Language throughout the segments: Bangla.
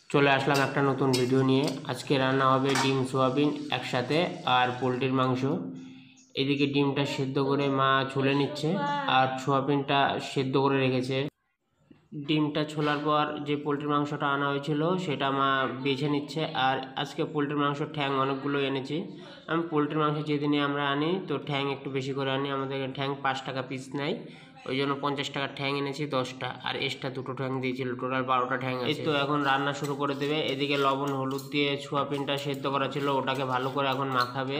চলে আসলাম একটা নতুন ভিডিও নিয়ে। আজকে রান্না হবে ডিম সোয়াবিন একসাথে আর পোলট্রির মাংস। এদিকে ডিমটা সেদ্ধ করে মা ছুলে নিচ্ছে আর সোয়াবিনটা সেদ্ধ করে রেখেছে। ডিমটা ছোলার পর যে পোলট্রির মাংসটা আনা হয়েছিল সেটা মা বেছে নিচ্ছে। আর আজকে পোলট্রির মাংস ঠ্যাং অনেকগুলো এনেছি। আমি পোলট্রির মাংস যেদিনে আমরা আনি তো ঠ্যাং একটু বেশি করে আনি, আমাদের ঠ্যাং 5 টাকা পিস নেয়, ওই জন্য 50 টাকার ঠ্যাং এনেছি 10টা, আর এক্সট্রা 2টো ঠ্যাং দিয়েছিল, টোটাল 12টা ঠ্যাং আছে। এই তো এখন রান্না শুরু করে দেবে। এদিকে লবণ হলুদ দিয়ে সোয়াবিনটা সেদ্ধ করা ছিল, ওটাকে ভালো করে এখন মাখাবে।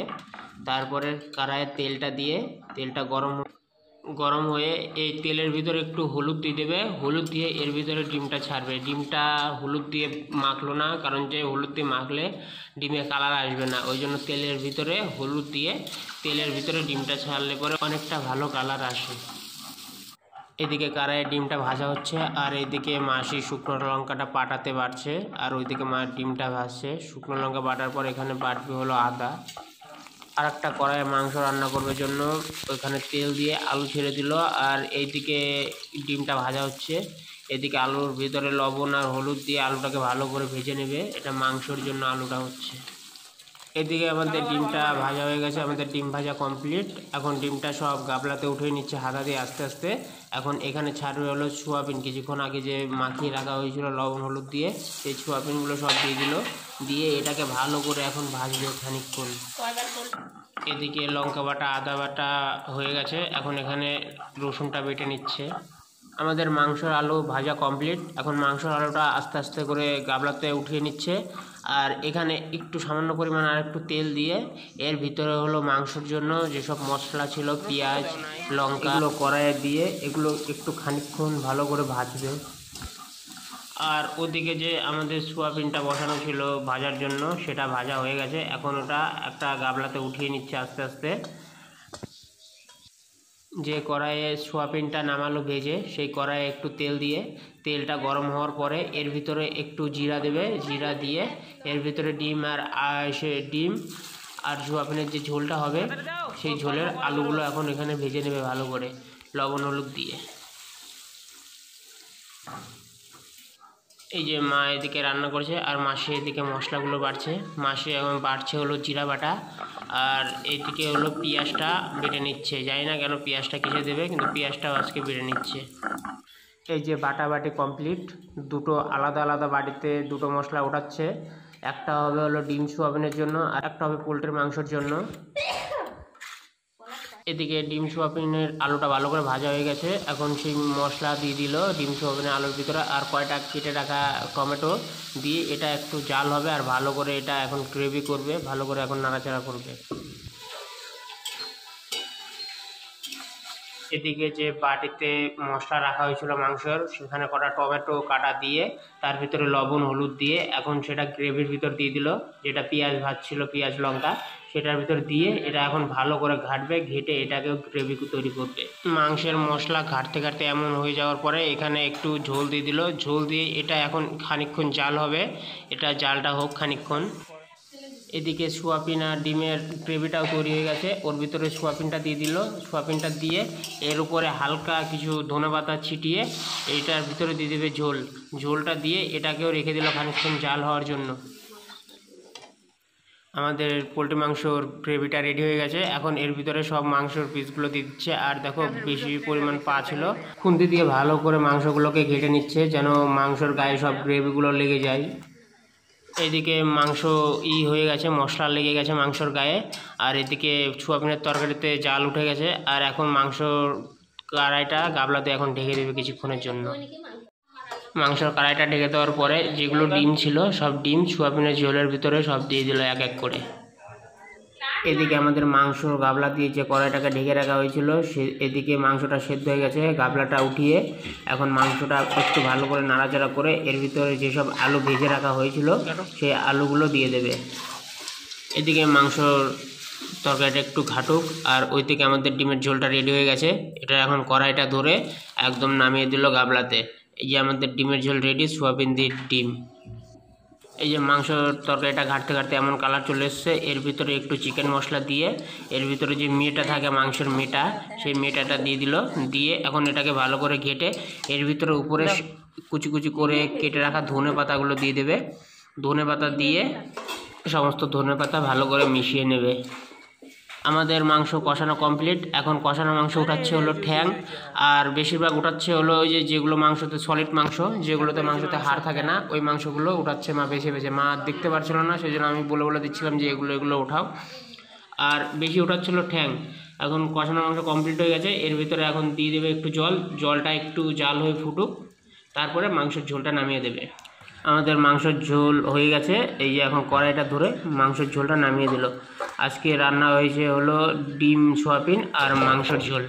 তারপরে কড়াইয়ে তেলটা দিয়ে তেলটা গরম হয়ে এই তেলের ভিতরে একটু হলুদ দিয়ে দেবে, হলুদ দিয়ে এর ভিতরে ডিমটা ছাড়বে। ডিমটা হলুদ দিয়ে মাখলো না, কারণ যে হলুদ দিয়ে মাখলে ডিমে কালার আসবে না, ওই জন্য তেলের ভিতরে হলুদ দিয়ে তেলের ভিতরে ডিমটা ছাড়লে পরে অনেকটা ভালো কালার আসে। এদিকে কড়াইয়ে ডিমটা ভাজা হচ্ছে আর এদিকে মাসি শুকনো লঙ্কাটা পাটাতে বাটছে, আর ওইদিকে মা ডিমটা ভাজছে। শুকনো লঙ্কা বাটার পর এখানে বাটবে হলো আদা। আর একটা কড়াইয়ে মাংস রান্না করবার জন্য ওইখানে তেল দিয়ে আলু ছেড়ে দিল, আর এইদিকে ডিমটা ভাজা হচ্ছে। এদিকে আলুর ভিতরে লবণ আর হলুদ দিয়ে আলুটাকে ভালো করে ভেজে নেবে, এটা মাংসর জন্য আলুটা হচ্ছে। এদিকে আমাদের ডিমটা ভাজা হয়ে গেছে, আমাদের ডিম ভাজা কমপ্লিট। এখন ডিমটা সব গাবলাতে উঠিয়ে নিচ্ছে হাতা দিয়ে আস্তে আস্তে। এখন এখানে ছাড়বে হলো সোয়াবিন, কিছুক্ষণ আগে যে মাখিয়ে রাখা হয়েছিল লবণ হলুদ দিয়ে, সেই সোয়াবিনগুলো সব দিয়ে দিল, দিয়ে এটাকে ভালো করে এখন ভাজবে খানিকক্ষণ। এদিকে লঙ্কা বাটা আদা বাটা হয়ে গেছে, এখন এখানে রসুনটা বেটে নিচ্ছে। আমাদের মাংসর আলু ভাজা কমপ্লিট। এখন মাংসর আলুটা আস্তে আস্তে করে গাবলাতে উঠিয়ে নিচ্ছে, আর এখানে একটু সামান্য পরিমাণ আর একটু তেল দিয়ে এর ভিতরে হলো মাংসর জন্য যেসব মশলা ছিল পেঁয়াজ লঙ্কা এগুলো কড়াইয়ে দিয়ে এগুলো একটু খানিকক্ষণ ভালো করে ভাজবে। আর ওদিকে যে আমাদের সোয়াবিনটা বসানো ছিল ভাজার জন্য, সেটা ভাজা হয়ে গেছে। এখন ওটা একটা গাবলাতে উঠিয়ে নিচ্ছে আস্তে আস্তে। যে কড়াইয়ে সোয়াবিনটা নামালো ভেজে, সেই কড়াইয়ে একটু তেল দিয়ে তেলটা গরম হওয়ার পরে এর ভিতরে একটু জিরা দেবে, জিরা দিয়ে এর ভিতরে ডিম আর সোয়াবিনের যে ঝোলটা হবে সেই ঝোলের আলুগুলো এখন এখানে ভেজে নেবে ভালো করে লবণ হলুদ দিয়ে। এই যে মা এদিকে রান্না করছে আর মাসি এদিকে মশলাগুলো বাড়ছে। মাসি এখন বাড়ছে হলো জিরা বাটা, আর এইদিকে হলো পেঁয়াজটা বেটে নিচ্ছে। জানি না কেন পেঁয়াজটা কিসে দেবে, কিন্তু পেঁয়াজটাও আজকে বেটে নিচ্ছে। এই যে বাটা বাটি কমপ্লিট। দুটো আলাদা আলাদা বাটিতে দুটো মশলা ওঠাচ্ছে, একটা হবে হলো ডিম সোয়াবিনের জন্য আর একটা হবে পোলট্রির মাংসের জন্য। এদিকে ডিম সোয়াবিনের আলুটা ভালো করে ভাজা হয়ে গেছে, এখন সেই মশলা দিয়ে দিল ডিম সোয়াবিনের আলুর ভিতরে, আর কয়টা কেটে রাখা টমেটো দিয়ে এটা একটু জাল হবে আর ভালো করে এটা এখন গ্রেভি করবে, ভালো করে এখন নাড়াচাড়া করবে। এদিকে যে বাটিতে মশলা রাখা হয়েছিল মাংসের, সেখানে কটা টমেটো কাটা দিয়ে তার ভিতরে লবণ হলুদ দিয়ে এখন সেটা গ্রেভির ভিতর দিয়ে দিল। যেটা পেঁয়াজ ভাজছিল পেঁয়াজ লঙ্কা, সেটার ভিতর দিয়ে এটা এখন ভালো করে ঘাটবে, ঘেটে এটাকেও গ্রেভি তৈরি করবে। মাংসের মশলা ঘাটতে ঘাটতে এমন হয়ে যাওয়ার পরে এখানে একটু ঝোল দিয়ে দিল, ঝোল দিয়ে এটা এখন খানিকক্ষণ জাল হবে, এটা জালটা হোক খানিকক্ষণ। এদিকে সোয়াবিন আর ডিমের গ্রেভিটাও তৈরি হয়ে গেছে, ওর ভিতরে সোয়াবিনটা দিয়ে দিল, সোয়াবিনটা দিয়ে এর উপরে হালকা কিছু ধনেপাতা ছিটিয়ে এইটার ভিতরে দিয়ে দেবে ঝোলটা দিয়ে এটাকেও রেখে দিল খানিকক্ষণ জাল হওয়ার জন্য। আমাদের পোলট্রি মাংসর গ্রেভিটা রেডি হয়ে গেছে, এখন এর ভিতরে সব মাংসর পিসগুলো দিয়ে দিচ্ছে। আর দেখো বেশি পরিমাণ পা ছিল, খুন্তি দিয়ে ভালো করে মাংসগুলোকে ঘেটে নিচ্ছে যেন মাংসর গায়ে সব গ্রেভিগুলো লেগে যায়। এদিকে মাংস হয়ে গেছে, মশলা লেগে গেছে মাংসর গায়ে, আর এদিকে সোয়াবিনের তরকারিতে জাল উঠে গেছে। আর এখন মাংসর কড়াইটা গাবলাতে এখন ঢেকে দেবে কিছুক্ষণের জন্য। মাংসর কড়াইটা ঢেকে দেওয়ার পরে যেগুলো ডিম ছিল সব ডিম সোয়াবিনের ঝোলের ভিতরে সব দিয়ে দিল এক এক করে। এদিকে আমাদের মাংস গাবলা দিয়ে যে কড়াইটাকে ঢেকে রাখা হয়েছিল এদিকে মাংসটা সেদ্ধ হয়ে গেছে, গাবলাটা উঠিয়ে এখন মাংসটা একটু ভালো করে নাড়াচাড়া করে এর ভিতরে যেসব আলু ভেজে রাখা হয়েছিল সেই আলুগুলো দিয়ে দেবে। এদিকে মাংসর তরকারিটা একটু ঘাটুক, আর ওই থেকে আমাদের ডিমের ঝোলটা রেডি হয়ে গেছে। এটা এখন কড়াইটা ধরে একদম নামিয়ে দিল গাবলাতে। এই যে আমাদের ডিমের ঝোল রেডি, সোয়াবিন দিয়ে ডিম। এই যে মাংসর তরকারিটা ঘাটতে ঘাটতে এমন কালার চলে এসছে। এর ভিতরে একটু চিকেন মশলা দিয়ে এর ভিতরে যে মেটা থাকে মাংসের মেটা, সেই মেটাটা দিয়ে দিল। দিয়ে এখন এটাকে ভালো করে ঘেটে এর ভিতরে উপরে কুচি কুচি করে কেটে রাখা ধনে পাতাগুলো দিয়ে দেবে। ধনে পাতা দিয়ে সমস্ত ধনে পাতা ভালো করে মিশিয়ে নেবে। আমাদের মাংস কষানো কমপ্লিট। এখন কষানো মাংস উঠাচ্ছে হলো ঠ্যাং, আর বেশিরভাগ উঠাচ্ছে হলো ওই যেগুলো মাংসতে সলিড মাংস, যেগুলোতে মাংসতে হাড় থাকে না, ওই মাংসগুলো উঠাচ্ছে মা বেছে বেছে। মা দেখতে পারছিল না, সেই জন্য আমি বলে দিচ্ছিলাম যে এগুলো উঠাও। আর বেশি উঠাচ্ছিল ঠ্যাং। এখন কষানো মাংস কমপ্লিট হয়ে গেছে। এর ভিতরে এখন দিয়ে দেবে একটু জল, জলটা একটু জাল হয়ে ফুটুক, তারপরে মাংসের ঝোলটা নামিয়ে দেবে। আমাদের মাংসের ঝোল হয়ে গেছে। এই যে এখন কড়াইটা ধরে মাংসের ঝোলটা নামিয়ে দিল। আজকে রান্না হয়েছে হলো ডিম সোয়াবিন আর মাংসের ঝোল।